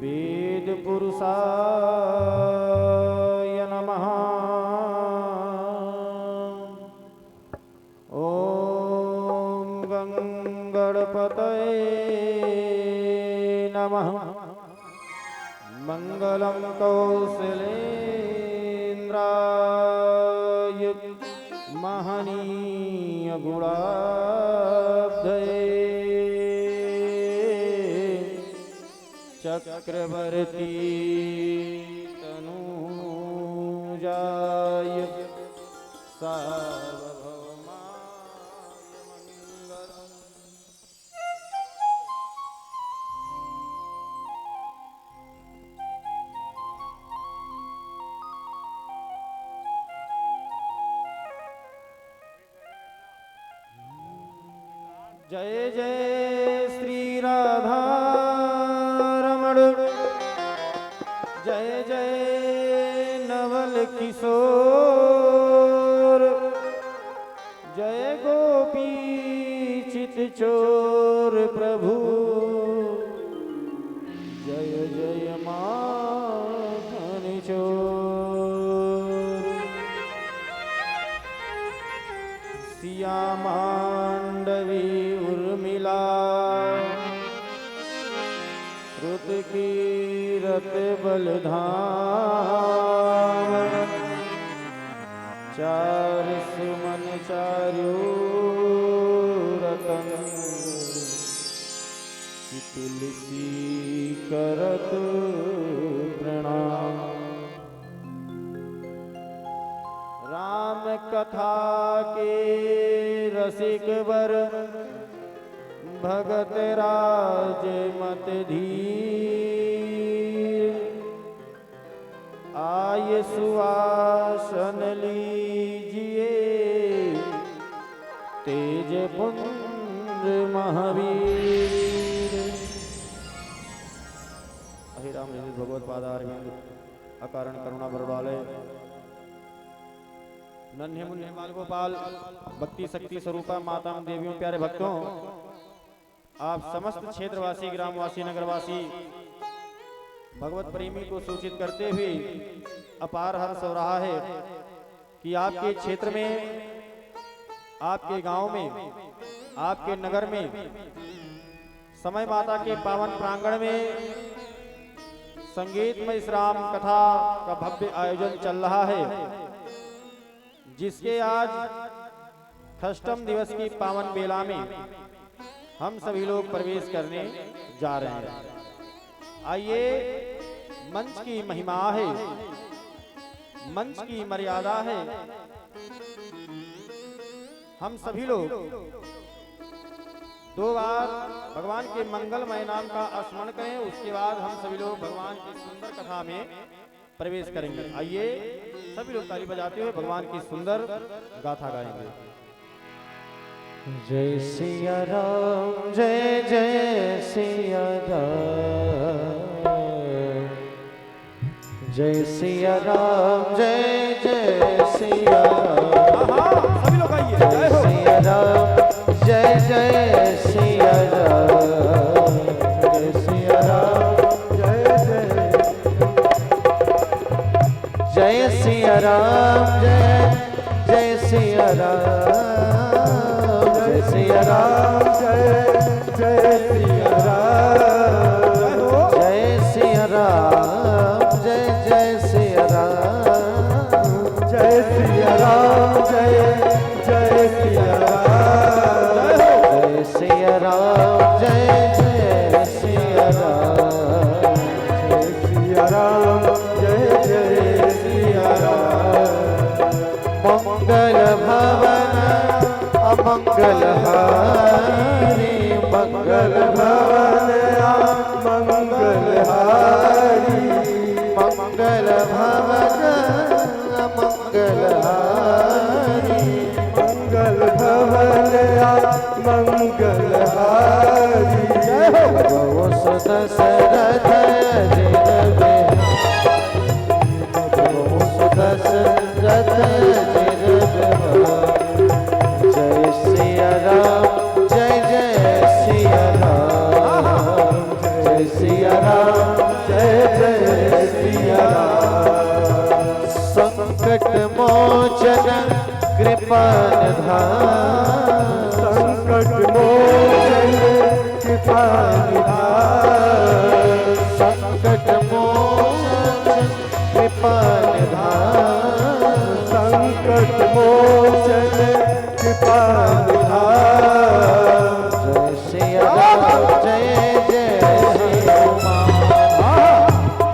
वेद पुरुषाय नमः। ओम गंगणपतये नमः। मंगलम कौशलेन्द्राय महनीय गुणाब्धये चक्रवर्ती तनूजाय सार्वभौमाय मंगलम्। जय जय श्री राधा जय जय नवल किशोर जय गोपी चित चोर प्रभु जय जय माखन चोर। सिया मांडवी उर्मिला श्रुत कीरत बलधाम चार सुमन चार्यो रतन की तुलसी करत प्रणाम। राम कथा के रसिक वर भगत राज मत धीर आय सुआसन लीजिए तेज पुंज महावीर। अहिराम भगवत पादार अकारण करुणा बरवाले नन्हे मुन्ने माल गोपाल भक्ति शक्ति स्वरूपा माता देवियों प्यारे भक्तों, आप समस्त क्षेत्रवासी ग्रामवासी नगरवासी भगवत प्रेमी को सूचित करते हुए अपार हर्ष हो रहा है कि आपके क्षेत्र में, आपके गांव में, आपके नगर में समय माता के पावन प्रांगण में संगीतमय श्राम कथा का भव्य आयोजन चल रहा है, जिसके आज षष्ठम दिवस की पावन बेला में हम सभी लोग प्रवेश करने जा रहे हैं। आइए, मंच की महिमा है, मंच की मर्यादा है, हम सभी लोग दो बार भगवान के मंगलमय नाम का स्मरण करें, उसके बाद हम सभी लोग भगवान की सुंदर कथा में प्रवेश करेंगे। आइए सभी लोग ताली बजाते हुए भगवान की सुंदर गाथा गाएंगे। जय सिया राम जय जय सिया राम, जय सिया राम जय जय सिया राम। सभी लोग आइए। जय सिया राम जय जय सिया राम, जय सिया राम जय जय, जय सिया राम जय जय सिया राम, जय सिया राम जय जय सिया राम, जय सिया राम जय जय सिया राम, जय सिया राम जय जय सिया राम, जय सिया राम जय जय सिया राम, जय सिया राम जय जय सिया राम। मंगल भवन अमंगल हारी, मंगल भवन अमंगल हारी, मंगल भवन अमंगल हारी, मंगल भवन अमंगल हारी। गौ सुदशरथ जिन गौ सुदशरथ जिन जय सिया राम जय जय सिया राम, जय सिया राम जय धाम संकट मोचन कृपा निधान संकट मोचन कृपा निधान संकट मोचन कृपा निधान जय सिया राम जय जय सिया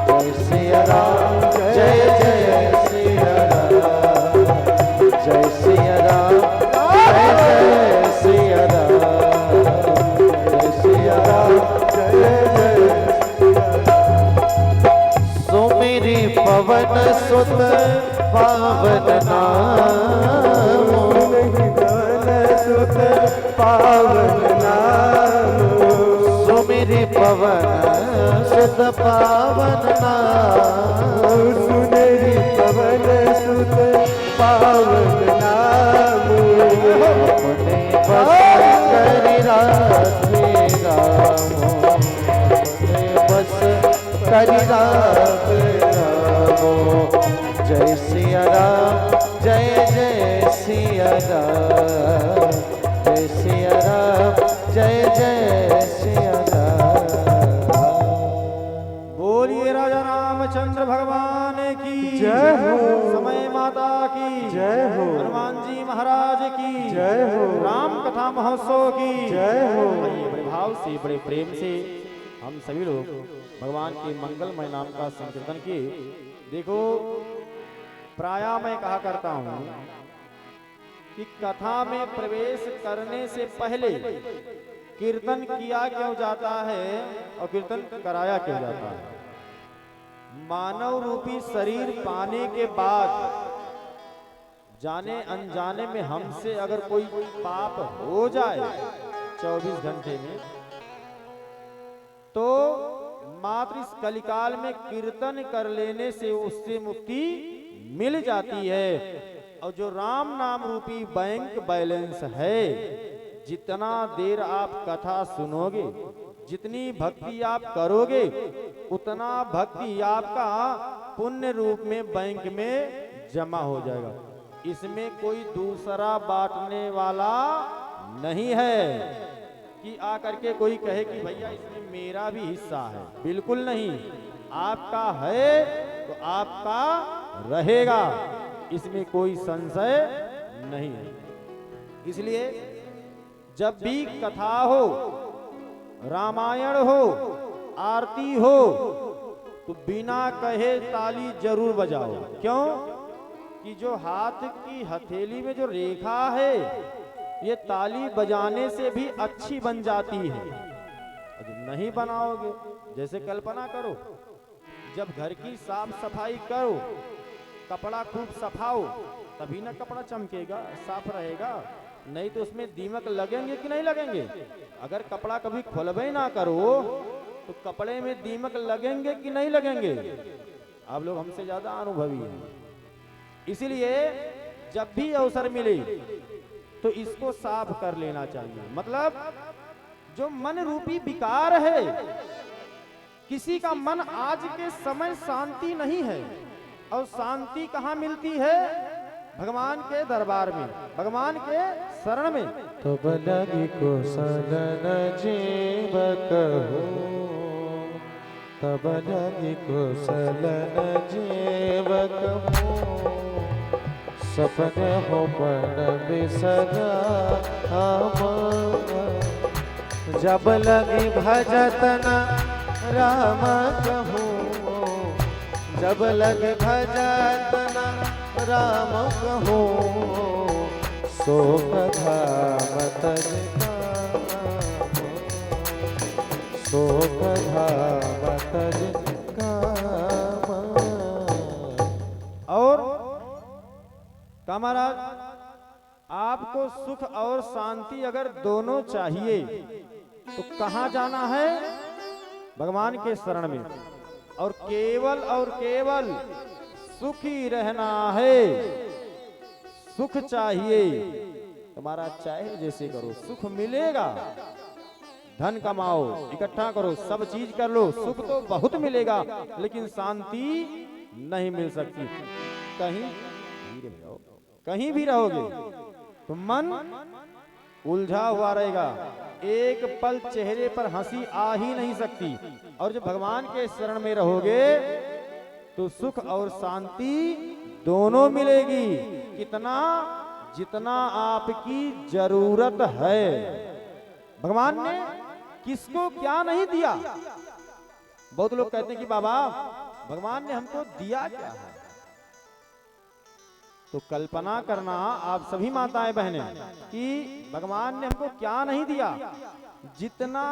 जय सिया राम जय जय सिया राम जय सिया राम जय जय सिया राम जय सिया राम जय जय सुमेरी पवन सुत पावन नाम पवन सुत पावन नाम सुमेरी पवन सुत पावन नाम सुमेरी पवन सुत पावन नाम अपने बस करि राधे राम अपने बस करि राधे राम जय सिया राम जय जय सिया राम जय सिया राम जय जय सिया राम बोलिए राजा रामचंद्र भगवान की जय हो। समय माता की जय हो। हनुमान जी महाराज की जय हो। राम कथा महोत्सव की जय हो। आइए बड़े भाव से बड़े प्रेम से हम सभी लोग भगवान के मंगलमय नाम का संकीर्तन किए। देखो प्राय मैं कहा करता हूं कि कथा में प्रवेश करने से पहले कीर्तन किया क्यों जाता है और कीर्तन कराया क्यों जाता है। मानव रूपी शरीर पाने के बाद जाने अनजाने में हमसे अगर कोई पाप हो जाए 24 घंटे में, तो मात्र इस कलिकाल में कीर्तन कर लेने से उससे मुक्ति मिल जाती है। और जो राम नाम रूपी बैंक बैलेंस है, जितना देर आप कथा सुनोगे, जितनी भक्ति आप करोगे, उतना भक्ति आपका पुण्य रूप में बैंक में जमा हो जाएगा। इसमें कोई दूसरा बांटने वाला नहीं है कि आकर के कोई कहे कि भैया इसमें मेरा भी हिस्सा है। बिल्कुल नहीं, आपका है तो आपका रहेगा, इसमें कोई संशय नहीं है। इसलिए जब भी कथा हो, रामायण हो, आरती हो, तो बिना कहे ताली जरूर बजाओ। क्यों कि जो हाथ की हथेली में जो रेखा है, ये ताली बजाने से भी अच्छी बन जाती है। नहीं बनाओगे, जैसे कल्पना करो, जब घर की साफ सफाई करो, कपड़ा खूब सफाओ, तभी ना कपड़ा चमकेगा, साफ रहेगा। नहीं तो उसमें दीमक लगेंगे कि नहीं लगेंगे। अगर कपड़ा कभी खोलबे ना करो तो कपड़े में दीमक लगेंगे कि नहीं लगेंगे। आप लोग हमसे ज्यादा अनुभवी हैं। इसलिए जब भी अवसर मिले तो इसको साफ कर लेना चाहिए। मतलब जो मन रूपी विकार है, किसी का मन आज के समय शांति नहीं है, और शांति कहाँ मिलती है? भगवान के दरबार में, भगवान के शरण में। तो लगी कुशलन जीव कहो, तब लगी कुशलन जीव कहो, सपने हो पन बिसरा जब लगी भजतन राम कहूँ, जब लगे भजतन राम कहूँ, सो कथा मत सो कथा मत और का महाराज, आपको सुख और शांति अगर दोनों चाहिए तो कहाँ जाना है? भगवान के शरण में। और केवल सुखी रहना है। सुख चाहिए, तुम्हारा चाहे जैसे करो, सुख मिलेगा। धन कमाओ, इकट्ठा करो, सब चीज कर लो, सुख तो बहुत मिलेगा, लेकिन शांति नहीं मिल सकती। कहीं भी रहोगे तो मन उलझा हुआ रहेगा, एक पल चेहरे पर हंसी आ ही नहीं सकती। और जब भगवान के शरण में रहोगे तो सुख और शांति दोनों मिलेगी। कितना? जितना आपकी जरूरत है। भगवान ने किसको क्या नहीं दिया। बहुत लोग कहते हैं कि बाबा भगवान ने हमको दिया क्या है। तो कल्पना करना आप सभी माताएं बहनें कि भगवान ने हमको क्या नहीं दिया। जितना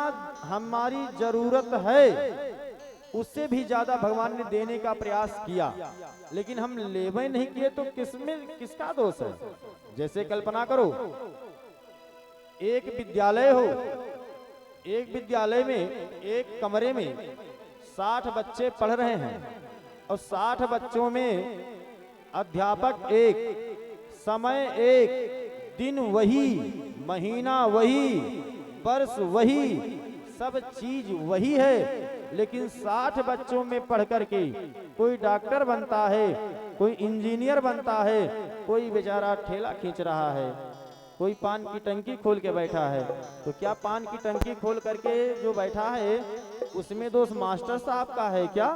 हमारी जरूरत है उससे भी ज्यादा भगवान ने देने का प्रयास किया, लेकिन हम लेवे नहीं किए तो किसका दोष है। जैसे कल्पना करो, एक विद्यालय हो, एक विद्यालय में एक कमरे में 60 बच्चे पढ़ रहे हैं और 60 बच्चों में अध्यापक एक, समय एक, दिन वही, महीना वही, वर्ष वही, सब चीज वही है। लेकिन 60 बच्चों में पढ़ करके कोई डॉक्टर बनता है, कोई इंजीनियर बनता है, कोई बेचारा ठेला खींच रहा है, कोई पान की टंकी खोल के बैठा है। तो क्या पान की टंकी खोल करके जो बैठा है उसमें दोष मास्टर साहब का है क्या?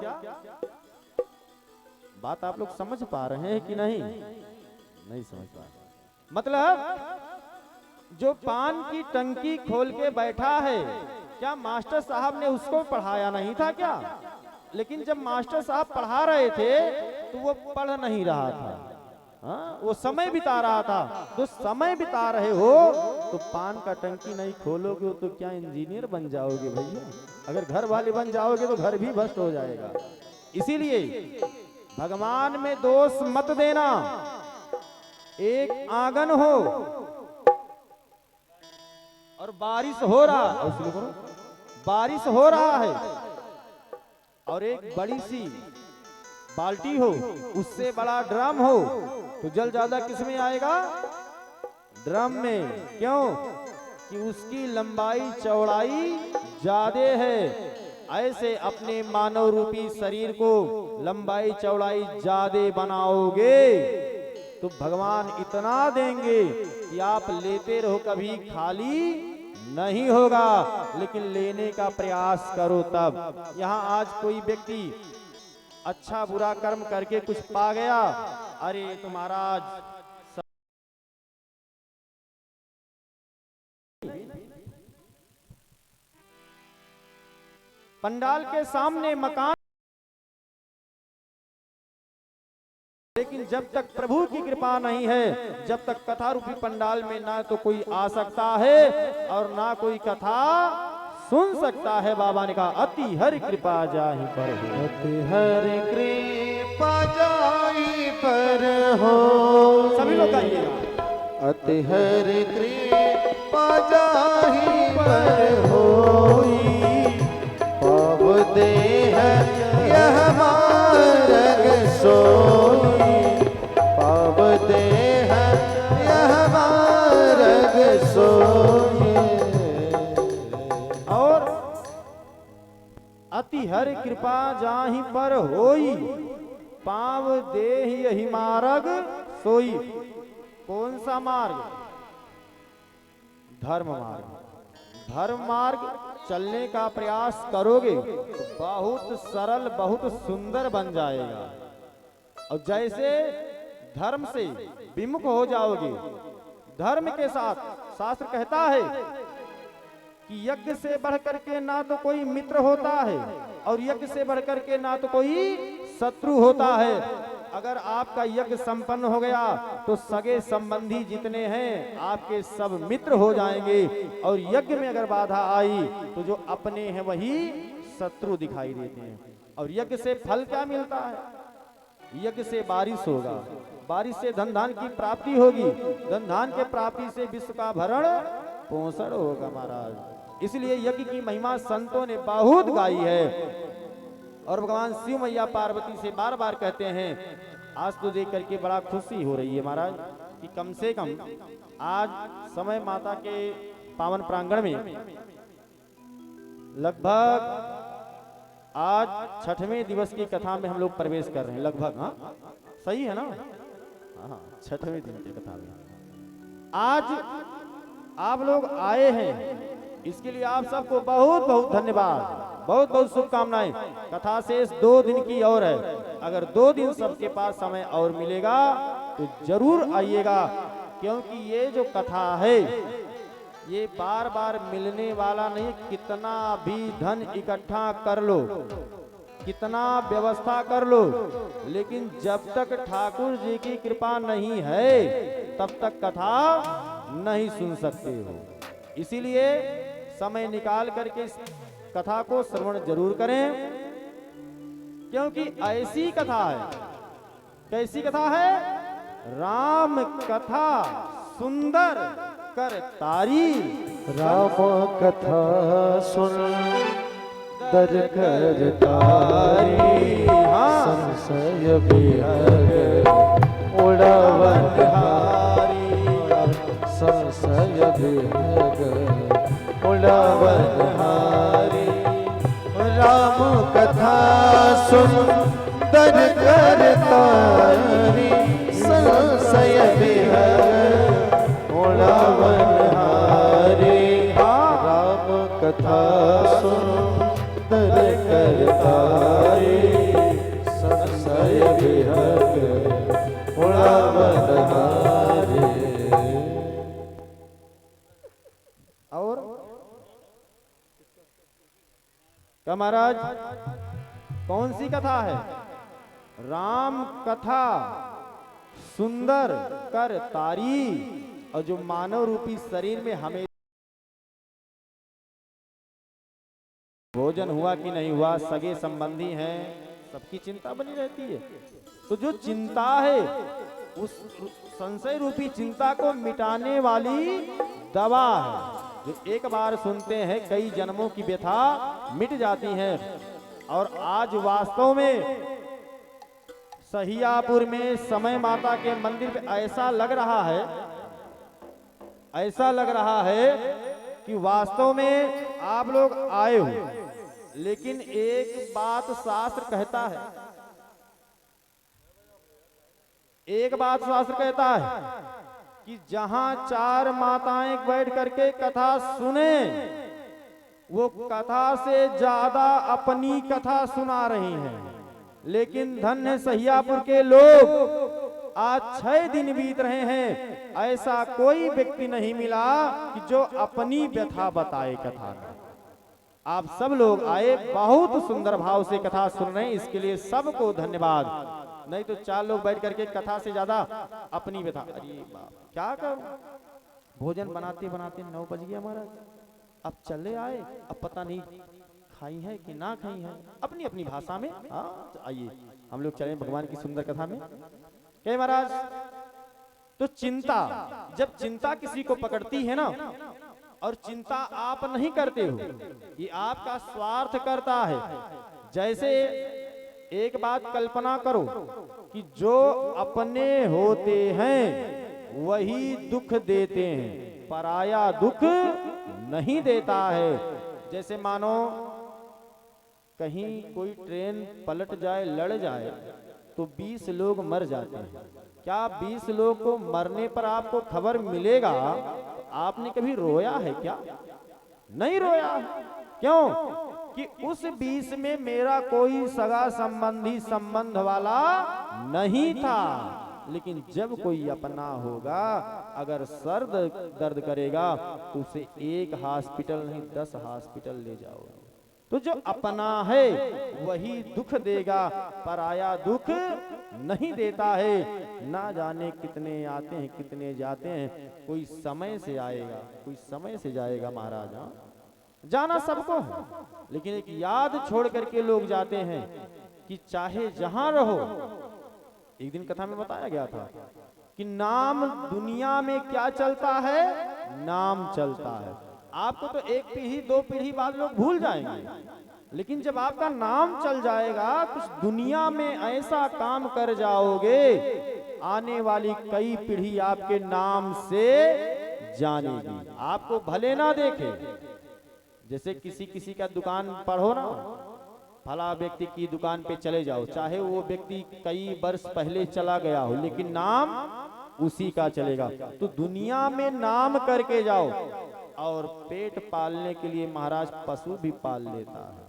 बात आप लोग समझ पा रहे हैं कि नहीं? नहीं समझ पा रहे। मतलब जो पान की टंकी खोल के बैठा है, क्या मास्टर साहब ने उसको पढ़ाया नहीं था क्या? लेकिन जब मास्टर साहब पढ़ा रहे थे तो वो पढ़ नहीं रहा था, हाँ, वो समय बिता रहा था। तो समय बिता रहे हो तो पान का टंकी नहीं खोलोगे तो क्या इंजीनियर बन जाओगे भैया? अगर घर वाले बन जाओगे तो घर भी भ्रष्ट हो जाएगा। इसीलिए भगवान में दोष मत देना। एक आंगन हो और बारिश हो रहा, बारिश हो रहा है और एक बड़ी सी बाल्टी हो, उससे बड़ा ड्रम हो, तो जल ज्यादा किस में आएगा? ड्रम में। क्यों? कि उसकी लंबाई चौड़ाई ज्यादा है। ऐसे अपने मानव रूपी शरीर को लंबाई चौड़ाई ज्यादा बनाओगे तो भगवान इतना देंगे कि आप लेते रहो, कभी खाली नहीं होगा। लेकिन लेने का प्रयास करो तब। यहाँ आज कोई व्यक्ति अच्छा बुरा कर्म करके कुछ पा गया, अरे तो महाराज पंडाल के सामने मकान, लेकिन जब तक प्रभु की कृपा नहीं है, जब तक कथा रूपी पंडाल में ना तो कोई आ सकता है और ना कोई कथा सुन सकता है। बाबा ने कहा अति हरि कृपा जाहि पर हो, अति हरि कृपा जाहि पर हो। सभी लोग गाइएगा। अति हरि कृपा जाहि पर होई, पाव देह यह मार्ग सोई, पाव देह यह मार्ग सोई। और अति हरि कृपा जाहि पर होई, पाव देहि यही मार्ग सोई। कौन सा मार्ग? धर्म मार्ग। धर्म मार्ग चलने का प्रयास करोगे तो बहुत सरल, बहुत सुंदर बन जाएगा। और जैसे धर्म से विमुख हो जाओगे, धर्म के साथ शास्त्र कहता है कि यज्ञ से बढ़कर के ना तो कोई मित्र होता है और यज्ञ से बढ़कर के ना तो कोई शत्रु होता है। अगर आपका यज्ञ संपन्न हो गया तो सगे संबंधी जितने हैं आपके सब मित्र हो जाएंगे, और यज्ञ में अगर बाधा आई तो जो अपने हैं वही शत्रु दिखाई देते हैं। और यज्ञ से फल क्या मिलता है? यज्ञ से बारिश होगा, बारिश से धन धान की प्राप्ति होगी, धन धान के प्राप्ति से विश्व का भरण पोषण होगा महाराज। इसलिए यज्ञ की महिमा संतों ने बहुत गाई है। और भगवान शिव मैया पार्वती से बार बार कहते हैं, आज तो देख करके बड़ा खुशी हो रही है महाराज कि कम से कम आज समय माता के पावन प्रांगण में लगभग आज 6वें दिवस की कथा में हम लोग प्रवेश कर रहे हैं लगभग। हाँ सही है ना? हाँ 6वें दिन की कथा में आज आप लोग आए हैं, इसके लिए आप सबको बहुत बहुत धन्यवाद, बहुत बहुत शुभकामनाएं। कथा शेष 2 दिन की और है, अगर 2 दिन सबके पास समय और मिलेगा तो जरूर आइएगा, क्योंकि ये जो कथा है ये बार बार मिलने वाला नहीं। कितना भी धन इकट्ठा कर लो, कितना व्यवस्था कर लो, लेकिन जब तक ठाकुर जी की कृपा नहीं है तब तक कथा नहीं सुन सकते हो। इसीलिए समय निकाल करके इस कथा को श्रवण जरूर करें, क्योंकि ऐसी कथा है। कैसी कथा है? राम कथा सुंदर कर तारी, राम कथा सुन दर कर तारी, संशय विहग उड़ावन हारी, संशय विहग उड़ावन हारी। राम कथा सुन दर कर तारी, संशय विहग उड़ावन हारी। राम कथा सुन दर कर तारी, संशय विहग उड़ावन हारी। और क्या महाराज, कौन सी कथा है? राम कथा सुंदर कर तारी। और जो मानव रूपी शरीर में हमें भोजन हुआ कि नहीं हुआ, सगे संबंधी हैं, सबकी चिंता बनी रहती है। तो जो चिंता है उस संशय रूपी चिंता को मिटाने वाली दवा है, जो एक बार सुनते हैं कई जन्मों की व्यथा मिट जाती है। और आज वास्तव में सहियापुर में समय माता के मंदिर पे ऐसा लग रहा है, ऐसा लग रहा है कि वास्तव में आप लोग आए हो, लेकिन एक बात शास्त्र कहता है, एक बात शास्त्र कहता है कि जहां 4 माताएं बैठ करके कथा सुने, वो कथा से ज्यादा अपनी कथा सुना रही हैं। लेकिन धन्य सहियापुर के लोग, आज 6 दिन बीत रहे हैं, ऐसा कोई व्यक्ति नहीं मिला कि जो अपनी व्यथा बताए कथा में। आप सब लोग आए, बहुत सुंदर भाव से कथा सुन रहे हैं, इसके लिए सबको धन्यवाद। नहीं तो 4 लोग बैठ करके कथा से ज्यादा अपनी व्यथा। अरे बाप, क्या करूं, भोजन बनाते बनाते 9 बज गया महाराज। अब चले आए, अब पता नहीं खाई है कि ना खाई है, अपनी अपनी भाषा में। हाँ आइए हम लोग चले भगवान की सुंदर कथा में। क्या महाराज, तो चिंता, जब चिंता किसी को पकड़ती है ना, और चिंता आप नहीं करते हो, ये आपका स्वार्थ करता है। जैसे एक बात कल्पना करो कि जो अपने होते हैं वही दुख देते हैं, पराया दुख नहीं देता है। जैसे मानो कहीं कोई ट्रेन पलट जाए, लड़ जाए, तो 20 लोग मर जाते हैं। क्या 20 लोग को मरने पर आपको खबर मिलेगा? आपने कभी रोया है क्या? नहीं रोया। क्यों? कि उस 20 में मेरा कोई सगा संबंधी संबंध वाला नहीं था। लेकिन जब कोई अपना होगा, अगर सर दर्द करेगा तो उसे 1 हॉस्पिटल नहीं 10 हॉस्पिटल ले जाओगे। तो जो अपना है वही दुख देगा, पराया दुख नहीं देता है। ना जाने कितने आते हैं कितने जाते हैं, कोई समय से आएगा कोई समय से जाएगा महाराज। जाना सबको है, लेकिन एक याद छोड़ करके लोग जाते हैं कि चाहे जहां रहो। एक दिन कथा में बताया गया था कि नाम दुनिया में क्या चलता है? नाम चलता है। आपको तो 1 पीढ़ी 2 पीढ़ी बाद लोग भूल जाएंगे, लेकिन जब आपका नाम चल जाएगा, कुछ दुनिया में ऐसा काम कर जाओगे, आने वाली कई पीढ़ी आपके नाम से जानेगी। आपको भले ना देखे, जैसे किसी का दुकान पढ़ो ना, भला व्यक्ति की दुकान पे चले जाओ, चाहे वो व्यक्ति कई वर्ष पहले चला गया हो, लेकिन नाम उसी का चलेगा। तो दुनिया में नाम करके जाओ, और पेट पालने के लिए महाराज पशु भी पाल लेता है।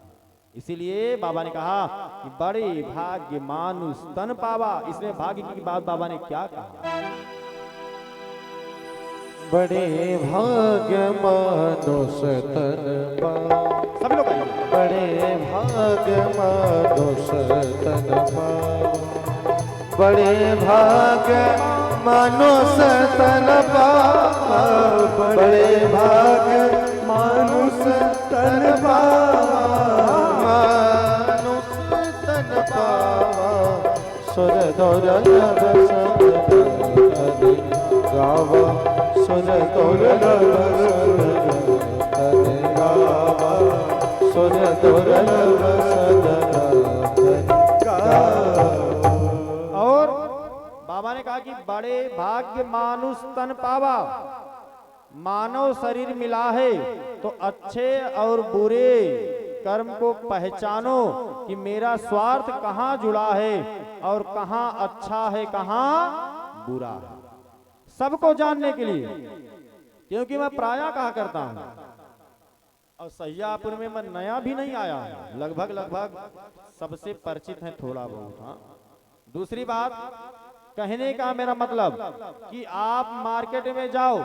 इसीलिए बाबा ने कहा कि बड़े भाग्य मानुष तन पावा। इसमें भाग्य की बात बाबा ने क्या कहा? बड़े भाग्य मानुष तन पावा, सभी लोग आइए। बड़े भाग्य मानुष तन पावा, बड़े भाग्य मानुष तन पावा, बड़े भाग्य मानुष तन पावा, मानुष तन पावा, सुर दुर्लभ सद गावा, सुर दुर्लभ सद गावा, सुर दुर्लभ सद गावा। और बाबा ने कहा कि बड़े भाग्य मानुष तन पावा, मानव शरीर मिला है तो अच्छे और बुरे कर्म को पहचानो कि मेरा स्वार्थ कहाँ जुड़ा है और कहाँ अच्छा है कहाँ बुरा है, सबको जानने के लिए। क्योंकि मैं प्रायः कहा करता हूं, और सह्यापुर में मैं नया भी नहीं आया हूं, लगभग सबसे परिचित है थोड़ा बहुत। हाँ, दूसरी बात कहने का मेरा मतलब कि आप मार्केट में जाओ,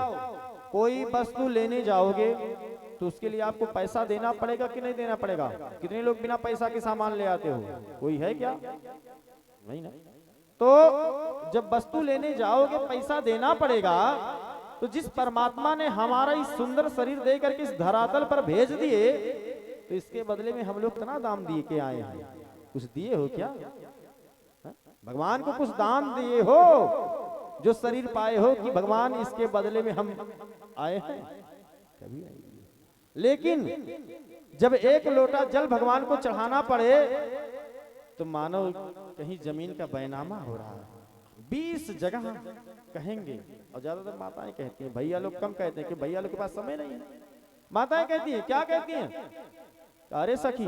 कोई वस्तु लेने जाओगे तो उसके लिए आपको पैसा देना पड़ेगा कि नहीं देना पड़ेगा? कितने लोग बिना पैसा के सामान ले आते हो? कोई है क्या? नहीं ना। तो जब वस्तु लेने जाओगे पैसा देना पड़ेगा। तो जिस परमात्मा ने हमारा इस सुंदर शरीर दे करके इस धरातल पर भेज दिए, तो इसके बदले में हम लोग कितना दाम दिए के आए हैं? कुछ दिए हो क्या? भगवान को कुछ दान दिए हो जो शरीर पाए हो कि भगवान इसके बदले में हम आए हैं? कभी नहीं। लेकिन जब एक लोटा जल भगवान को चढ़ाना पड़े तो मानो कहीं जमीन का बैनामा हो रहा है। 20 जगह कहेंगे, और ज्यादातर माताएं कहती हैं, भैया लोग कम कहते हैं कि भैया लोग के पास समय नहीं है। माताएं कहती हैं, क्या कहती हैं? अरे सखी,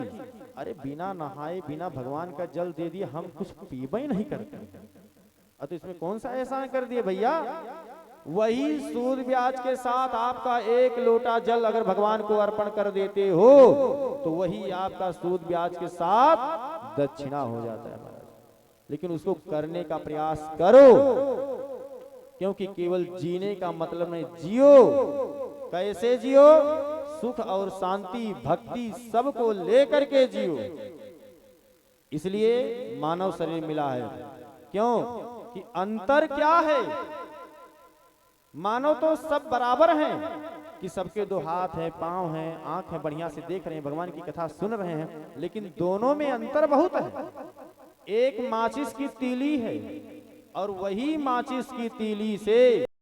अरे बिना नहाए बिना भगवान का जल दे दिए हम कुछ पीबा ही नहीं करते। तो इसमें कौन सा एहसान कर दिए भैया? वही सूद ब्याज के साथ आपका एक लोटा जल अगर भगवान को अर्पण कर देते हो तो वही आपका सूद ब्याज के साथ दक्षिणा हो जाता है महाराज। लेकिन उसको करने का प्रयास करो, क्योंकि केवल जीने का मतलब नहीं, जियो। कैसे जियो? सुख और शांति भक्ति सबको लेकर के जियो। इसलिए मानव शरीर मिला है। क्यों? कि अंतर क्या है? मानव तो सब बराबर हैं कि सबके 2 हाथ हैं, पांव हैं, आंख है, बढ़िया से देख रहे हैं, भगवान की कथा सुन रहे हैं, लेकिन दोनों में अंतर बहुत है। एक माचिस की तीली है और वही माचिस की तीली से